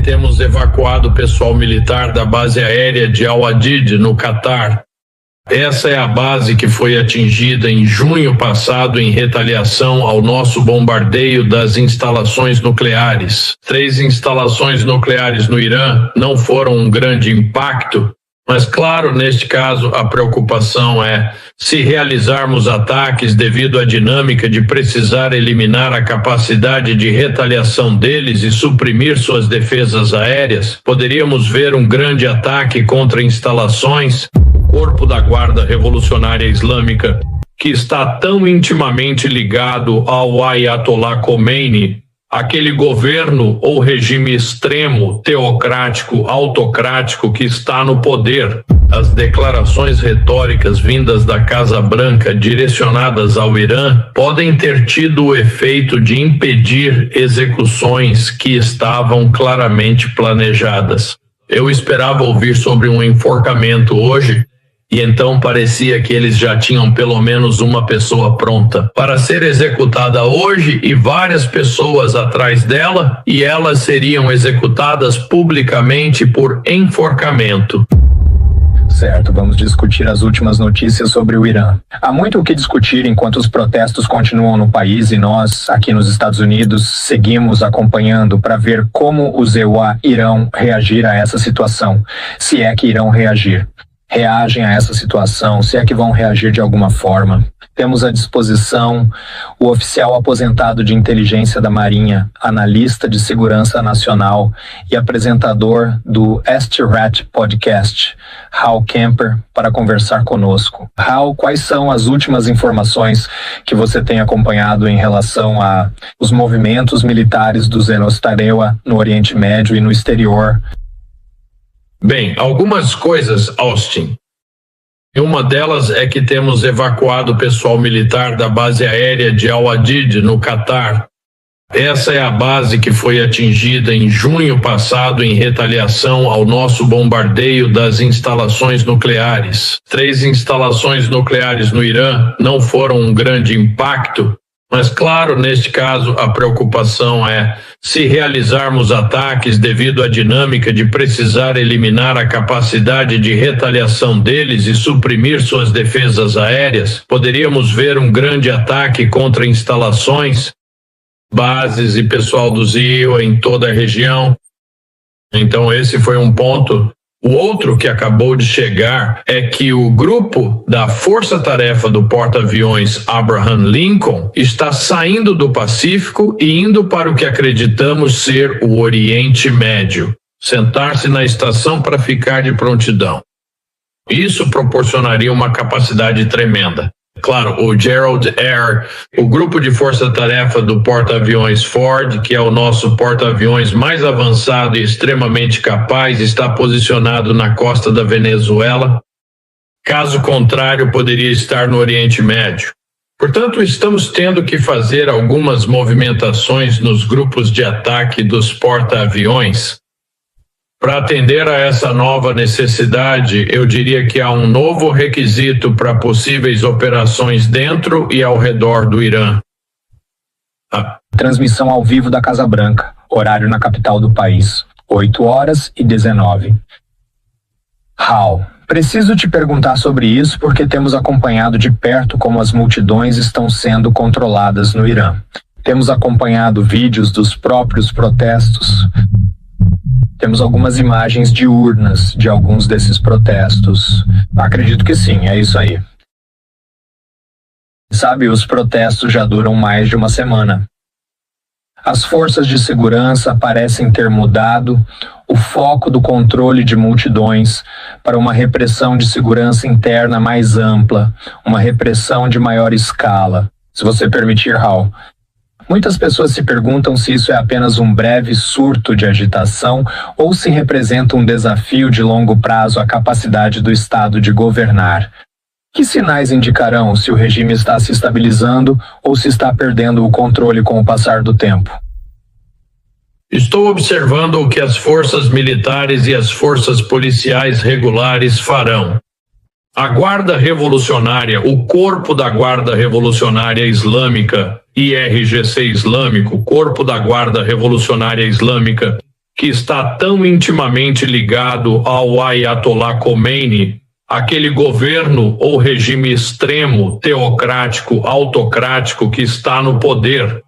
temos evacuado o pessoal militar da base aérea de Al-Adid, no Catar. Essa é a base que foi atingida em junho passado em retaliação ao nosso bombardeio das instalações nucleares. 3 instalações nucleares no Irã não foram um grande impacto, mas claro, neste caso a preocupação é se realizarmos ataques devido à dinâmica de precisar eliminar a capacidade de retaliação deles e suprimir suas defesas aéreas, poderíamos ver um grande ataque contra instalações. Corpo da Guarda Revolucionária Islâmica, que está tão intimamente ligado ao Ayatollah Khomeini, aquele governo ou regime extremo, teocrático, autocrático que está no poder. As declarações retóricas vindas da Casa Branca direcionadas ao Irã podem ter tido o efeito de impedir execuções que estavam claramente planejadas. Eu esperava ouvir sobre um enforcamento hoje, e então parecia que eles já tinham pelo menos uma pessoa pronta para ser executada hoje e várias pessoas atrás dela, e elas seriam executadas publicamente por enforcamento. Certo, vamos discutir as últimas notícias sobre o Irã. Há muito o que discutir enquanto os protestos continuam no país e nós, aqui nos Estados Unidos, seguimos acompanhando para ver como os EUA irão reagir a essa situação, se é que irão reagir. Reagem a essa situação, se é que vão reagir de alguma forma. Temos à disposição o oficial aposentado de inteligência da Marinha, analista de segurança nacional e apresentador do STRAT Podcast, Hal Kemper, para conversar conosco. Hal, quais são as últimas informações que você tem acompanhado em relação a os movimentos militares do Zenostarewa no Oriente Médio e no exterior? Bem, algumas coisas, Austin. Uma delas é que temos evacuado o pessoal militar da base aérea de Al-Adid, no Catar. Essa é a base que foi atingida em junho passado em retaliação ao nosso bombardeio das instalações nucleares. 3 instalações nucleares no Irã não foram um grande impacto, mas claro, neste caso a preocupação é se realizarmos ataques devido à dinâmica de precisar eliminar a capacidade de retaliação deles e suprimir suas defesas aéreas, poderíamos ver um grande ataque contra instalações, bases e pessoal do ZIO em toda a região. Então esse foi um ponto. O outro que acabou de chegar é que o grupo da Força-Tarefa do Porta-Aviões Abraham Lincoln está saindo do Pacífico e indo para o que acreditamos ser o Oriente Médio, sentar-se na estação para ficar de prontidão. Isso proporcionaria uma capacidade tremenda. Claro, o Gerald Air, o grupo de força-tarefa do porta-aviões Ford, que é o nosso porta-aviões mais avançado e extremamente capaz, está posicionado na costa da Venezuela. Caso contrário, poderia estar no Oriente Médio. Portanto, estamos tendo que fazer algumas movimentações nos grupos de ataque dos porta-aviões. Para atender a essa nova necessidade, eu diria que há um novo requisito para possíveis operações dentro e ao redor do Irã. Transmissão ao vivo da Casa Branca, horário na capital do país, 8h19. Hal, preciso te perguntar sobre isso porque temos acompanhado de perto como as multidões estão sendo controladas no Irã. Temos acompanhado vídeos dos próprios protestos. Temos algumas imagens de urnas de alguns desses protestos. Acredito que sim, é isso aí. Sabe, os protestos já duram mais de uma semana. As forças de segurança parecem ter mudado o foco do controle de multidões para uma repressão de segurança interna mais ampla, uma repressão de maior escala. Se você permitir, Hal. Muitas pessoas se perguntam se isso é apenas um breve surto de agitação ou se representa um desafio de longo prazo à capacidade do Estado de governar. Que sinais indicarão se o regime está se estabilizando ou se está perdendo o controle com o passar do tempo? Estou observando o que as forças militares e as forças policiais regulares farão. A Guarda Revolucionária, o Corpo da Guarda Revolucionária Islâmica, IRGC Islâmico, Corpo da Guarda Revolucionária Islâmica, que está tão intimamente ligado ao Ayatollah Khomeini, aquele governo ou regime extremo, teocrático, autocrático que está no poder.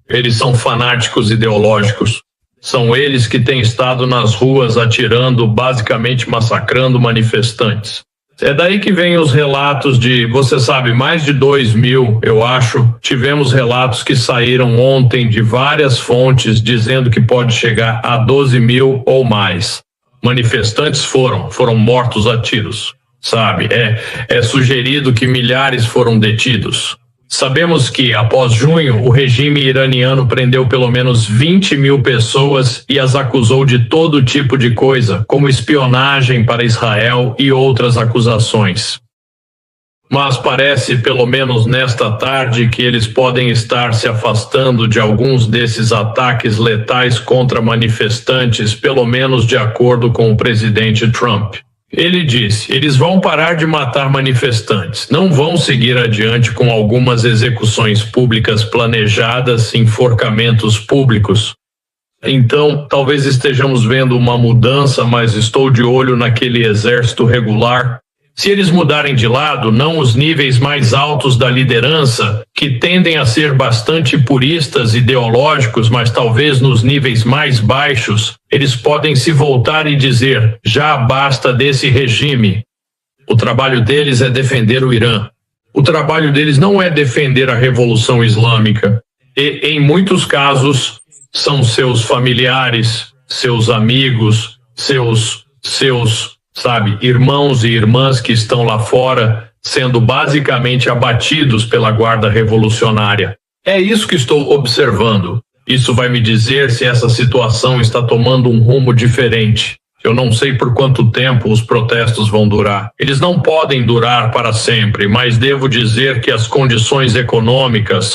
Eles são fanáticos ideológicos. São eles que têm estado nas ruas atirando, basicamente massacrando manifestantes. É daí que vem os relatos de, você sabe, mais de 2.000, eu acho, tivemos relatos que saíram ontem de várias fontes dizendo que pode chegar a 12.000 ou mais. Manifestantes foram mortos a tiros, sabe? É sugerido que milhares foram detidos. Sabemos que, após junho, o regime iraniano prendeu pelo menos 20.000 pessoas e as acusou de todo tipo de coisa, como espionagem para Israel e outras acusações. Mas parece, pelo menos nesta tarde, que eles podem estar se afastando de alguns desses ataques letais contra manifestantes, pelo menos de acordo com o presidente Trump. Ele disse, eles vão parar de matar manifestantes, não vão seguir adiante com algumas execuções públicas planejadas, enforcamentos públicos. Então, talvez estejamos vendo uma mudança, mas estou de olho naquele exército regular. Se eles mudarem de lado, não os níveis mais altos da liderança, que tendem a ser bastante puristas, ideológicos, mas talvez nos níveis mais baixos, eles podem se voltar e dizer, já basta desse regime. O trabalho deles é defender o Irã. O trabalho deles não é defender a Revolução Islâmica. E, em muitos casos, são seus familiares, seus amigos, seus irmãos e irmãs que estão lá fora sendo basicamente abatidos pela guarda revolucionária. É isso que estou observando. Isso vai me dizer se essa situação está tomando um rumo diferente. Eu não sei por quanto tempo os protestos vão durar. Eles não podem durar para sempre, mas devo dizer que as condições econômicas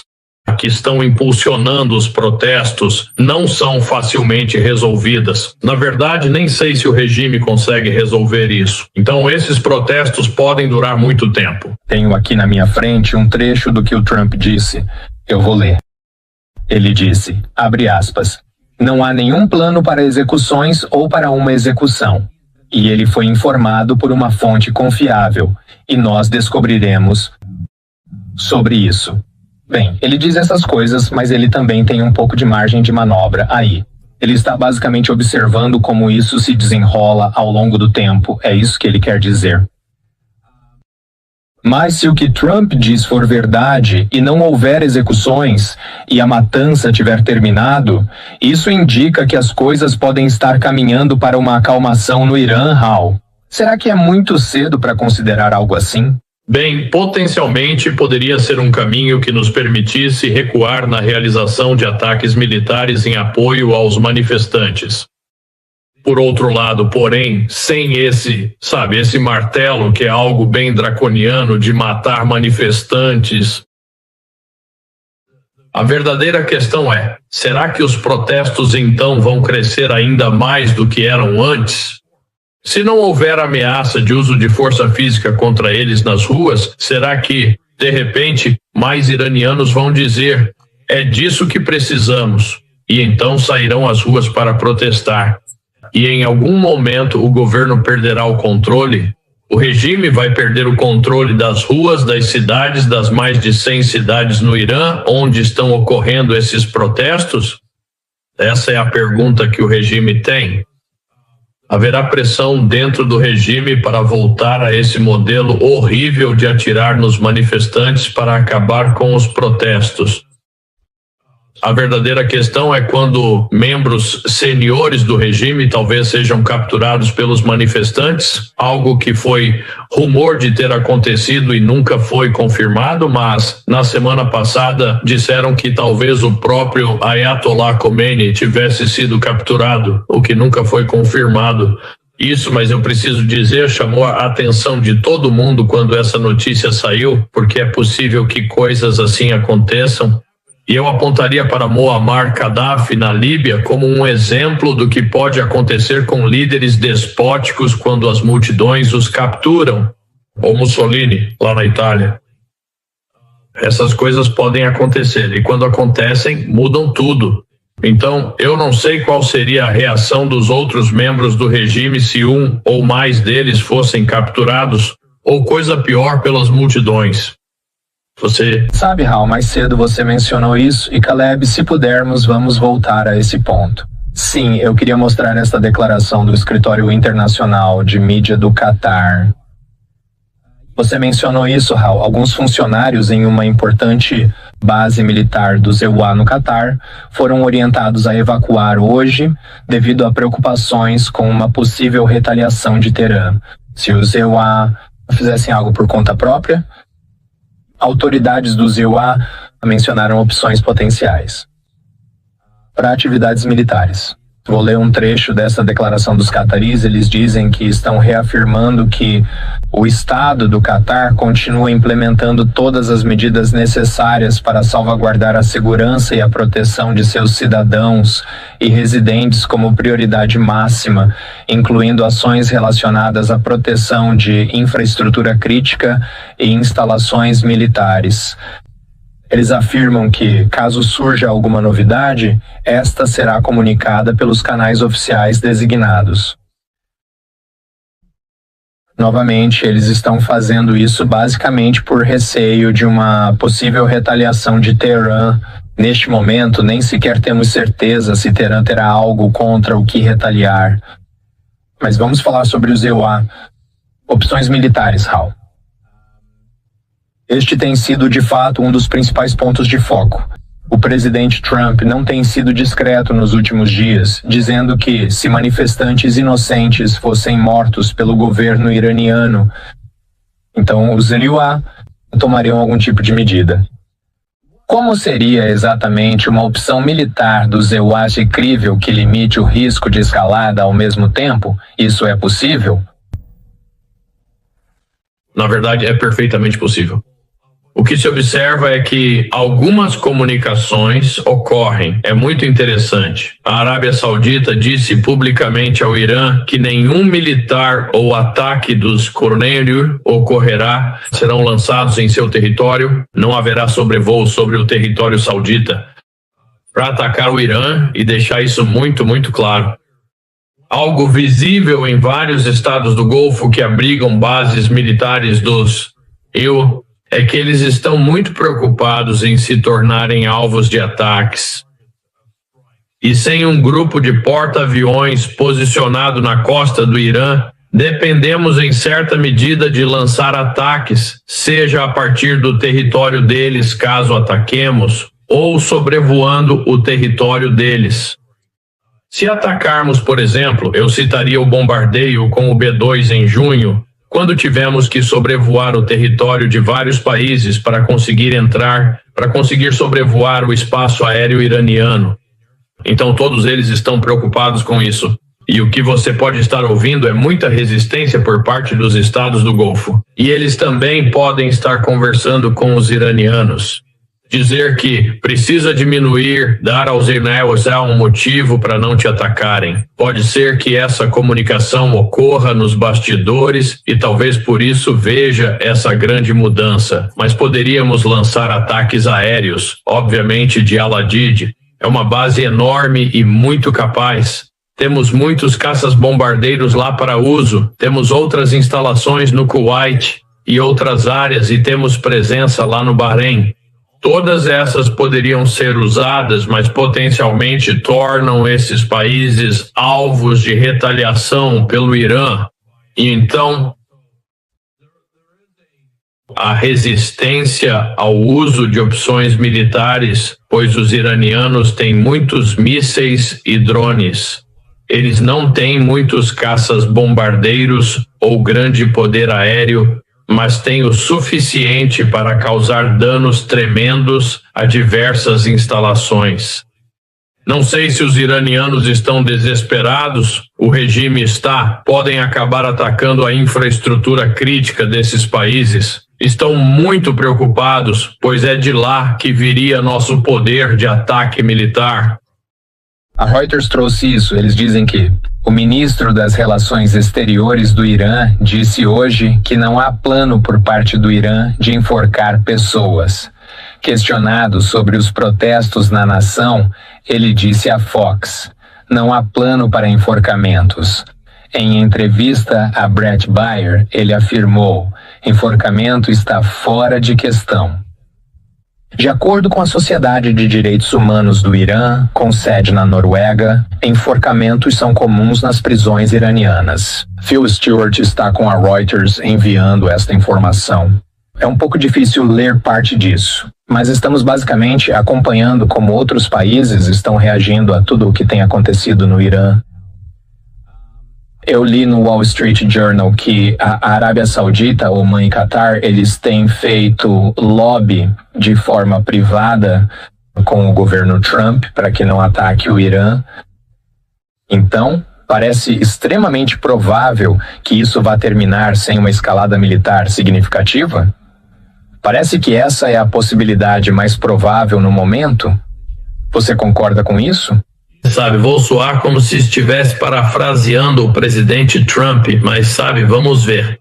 que estão impulsionando os protestos não são facilmente resolvidas. Na verdade, nem sei se o regime consegue resolver isso. Então, esses protestos podem durar muito tempo. Tenho aqui na minha frente um trecho do que o Trump disse. Eu vou ler. Ele disse, abre aspas, não há nenhum plano para execuções ou para uma execução. E ele foi informado por uma fonte confiável, e nós descobriremos sobre isso. Bem, ele diz essas coisas, mas ele também tem um pouco de margem de manobra aí. Ele está basicamente observando como isso se desenrola ao longo do tempo, é isso que ele quer dizer. Mas se o que Trump diz for verdade e não houver execuções e a matança tiver terminado, isso indica que as coisas podem estar caminhando para uma acalmação no Irã, Hal. Será que é muito cedo para considerar algo assim? Bem, potencialmente poderia ser um caminho que nos permitisse recuar na realização de ataques militares em apoio aos manifestantes. Por outro lado, porém, sem esse martelo que é algo bem draconiano de matar manifestantes, a verdadeira questão é, será que os protestos então vão crescer ainda mais do que eram antes? Se não houver ameaça de uso de força física contra eles nas ruas, será que, de repente, mais iranianos vão dizer, é disso que precisamos, e então sairão às ruas para protestar? E em algum momento o governo perderá o controle? O regime vai perder o controle das ruas, das cidades, das mais de 100 cidades no Irã, onde estão ocorrendo esses protestos? Essa é a pergunta que o regime tem. Haverá pressão dentro do regime para voltar a esse modelo horrível de atirar nos manifestantes para acabar com os protestos. A verdadeira questão é quando membros seniores do regime talvez sejam capturados pelos manifestantes, algo que foi rumor de ter acontecido e nunca foi confirmado, mas na semana passada disseram que talvez o próprio Ayatollah Khomeini tivesse sido capturado, o que nunca foi confirmado. Isso, mas eu preciso dizer, chamou a atenção de todo mundo quando essa notícia saiu, porque é possível que coisas assim aconteçam. E eu apontaria para Muammar Gaddafi na Líbia como um exemplo do que pode acontecer com líderes despóticos quando as multidões os capturam. Ou Mussolini, lá na Itália. Essas coisas podem acontecer e quando acontecem, mudam tudo. Então, eu não sei qual seria a reação dos outros membros do regime se um ou mais deles fossem capturados, ou coisa pior, pelas multidões. Você sabe, Hal, mais cedo você mencionou isso, e Caleb, se pudermos, vamos voltar a esse ponto. Sim, eu queria mostrar esta declaração do Escritório Internacional de Mídia do Catar. Você mencionou isso, Hal. Alguns funcionários em uma importante base militar do ZEUA no Catar foram orientados a evacuar hoje devido a preocupações com uma possível retaliação de Teherã. Se o ZEUA fizessem algo por conta própria, autoridades do ZEUA mencionaram opções potenciais para atividades militares. Vou ler um trecho dessa declaração dos cataris. Eles dizem que estão reafirmando que o Estado do Catar continua implementando todas as medidas necessárias para salvaguardar a segurança e a proteção de seus cidadãos e residentes como prioridade máxima, incluindo ações relacionadas à proteção de infraestrutura crítica e instalações militares. Eles afirmam que, caso surja alguma novidade, esta será comunicada pelos canais oficiais designados. Novamente, eles estão fazendo isso basicamente por receio de uma possível retaliação de Teherã. Neste momento, nem sequer temos certeza se Teherã terá algo contra o que retaliar. Mas vamos falar sobre o ZEUA. Opções militares, Hal. Este tem sido, de fato, um dos principais pontos de foco. O presidente Trump não tem sido discreto nos últimos dias, dizendo que, se manifestantes inocentes fossem mortos pelo governo iraniano, então os ZEUA tomariam algum tipo de medida. Como seria exatamente uma opção militar do ZEUA crível que limite o risco de escalada ao mesmo tempo? Isso é possível? Na verdade, é perfeitamente possível. O que se observa é que algumas comunicações ocorrem. É muito interessante. A Arábia Saudita disse publicamente ao Irã que nenhum militar ou ataque dos Cornélio ocorrerá, serão lançados em seu território, não haverá sobrevoo sobre o território saudita, para atacar o Irã e deixar isso muito, muito claro. Algo visível em vários estados do Golfo que abrigam bases militares dos é que eles estão muito preocupados em se tornarem alvos de ataques. E sem um grupo de porta-aviões posicionado na costa do Irã, dependemos em certa medida de lançar ataques, seja a partir do território deles, caso ataquemos, ou sobrevoando o território deles. Se atacarmos, por exemplo, eu citaria o bombardeio com o B-2 em junho, quando tivemos que sobrevoar o território de vários países para conseguir sobrevoar o espaço aéreo iraniano. Então todos eles estão preocupados com isso. E o que você pode estar ouvindo é muita resistência por parte dos estados do Golfo. E eles também podem estar conversando com os iranianos. Dizer que precisa diminuir, dar aos iranianos um motivo para não te atacarem. Pode ser que essa comunicação ocorra nos bastidores e talvez por isso veja essa grande mudança. Mas poderíamos lançar ataques aéreos, obviamente de Al-Adid. É uma base enorme e muito capaz. Temos muitos caças-bombardeiros lá para uso. Temos outras instalações no Kuwait e outras áreas e temos presença lá no Bahrein. Todas essas poderiam ser usadas, mas potencialmente tornam esses países alvos de retaliação pelo Irã. E então, a resistência ao uso de opções militares, pois os iranianos têm muitos mísseis e drones. Eles não têm muitos caças-bombardeiros ou grande poder aéreo, mas tem o suficiente para causar danos tremendos a diversas instalações. Não sei se os iranianos estão desesperados, o regime está, podem acabar atacando a infraestrutura crítica desses países. Estão muito preocupados, pois é de lá que viria nosso poder de ataque militar. A Reuters trouxe isso. Eles dizem que o ministro das Relações Exteriores do Irã disse hoje que não há plano por parte do Irã de enforcar pessoas. Questionado sobre os protestos na nação, ele disse à Fox: "Não há plano para enforcamentos." Em entrevista a Bret Baier, ele afirmou: "Enforcamento está fora de questão." De acordo com a Sociedade de Direitos Humanos do Irã, com sede na Noruega, enforcamentos são comuns nas prisões iranianas. Phil Stewart está com a Reuters enviando esta informação. É um pouco difícil ler parte disso, mas estamos basicamente acompanhando como outros países estão reagindo a tudo o que tem acontecido no Irã. Eu li no Wall Street Journal que a Arábia Saudita, Omã e Catar, eles têm feito lobby de forma privada com o governo Trump para que não ataque o Irã. Então, parece extremamente provável que isso vá terminar sem uma escalada militar significativa. Parece que essa é a possibilidade mais provável no momento. Você concorda com isso? Sabe, vou soar como se estivesse parafraseando o presidente Trump, mas sabe, vamos ver.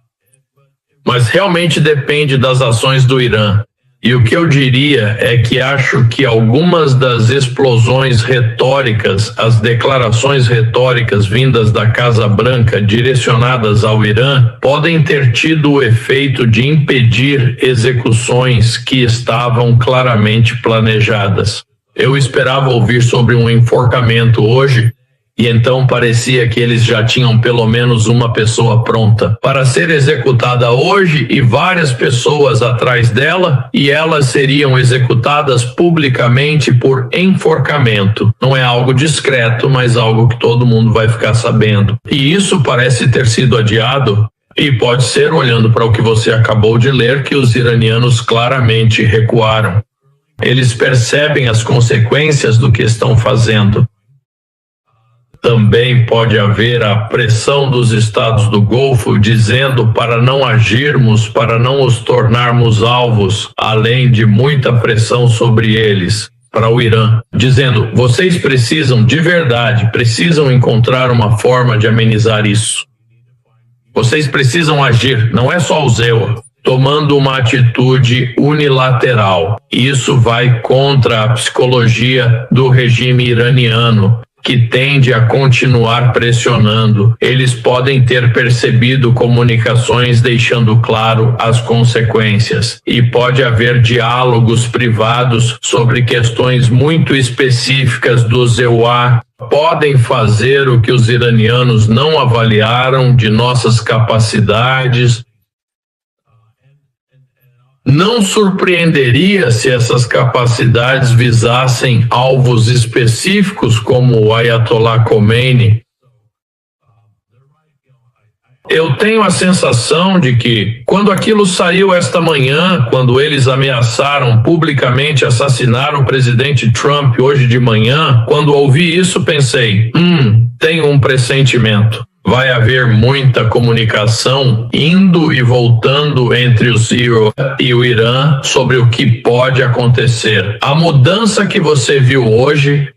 Mas realmente depende das ações do Irã. E o que eu diria é que acho que algumas das explosões retóricas, as declarações retóricas vindas da Casa Branca direcionadas ao Irã, podem ter tido o efeito de impedir execuções que estavam claramente planejadas. Eu esperava ouvir sobre um enforcamento hoje, e então parecia que eles já tinham pelo menos uma pessoa pronta para ser executada hoje e várias pessoas atrás dela, e elas seriam executadas publicamente por enforcamento. Não é algo discreto, mas algo que todo mundo vai ficar sabendo. E isso parece ter sido adiado, e pode ser, olhando para o que você acabou de ler, que os iranianos claramente recuaram. Eles percebem as consequências do que estão fazendo. Também pode haver a pressão dos estados do Golfo dizendo para não agirmos, para não os tornarmos alvos, além de muita pressão sobre eles, para o Irã, dizendo: vocês precisam de verdade, precisam encontrar uma forma de amenizar isso. Vocês precisam agir, não é só o ZEUA. Tomando uma atitude unilateral. Isso vai contra a psicologia do regime iraniano, que tende a continuar pressionando. Eles podem ter percebido comunicações deixando claro as consequências, e pode haver diálogos privados sobre questões muito específicas do ZEUA. Podem fazer o que os iranianos não avaliaram de nossas capacidades. Não surpreenderia se essas capacidades visassem alvos específicos como o Ayatollah Khomeini. Eu tenho a sensação de que, quando aquilo saiu esta manhã, quando eles ameaçaram publicamente assassinar o presidente Trump hoje de manhã, quando ouvi isso pensei, tenho um pressentimento. Vai haver muita comunicação indo e voltando entre o ZEUA e o Irã sobre o que pode acontecer. A mudança que você viu hoje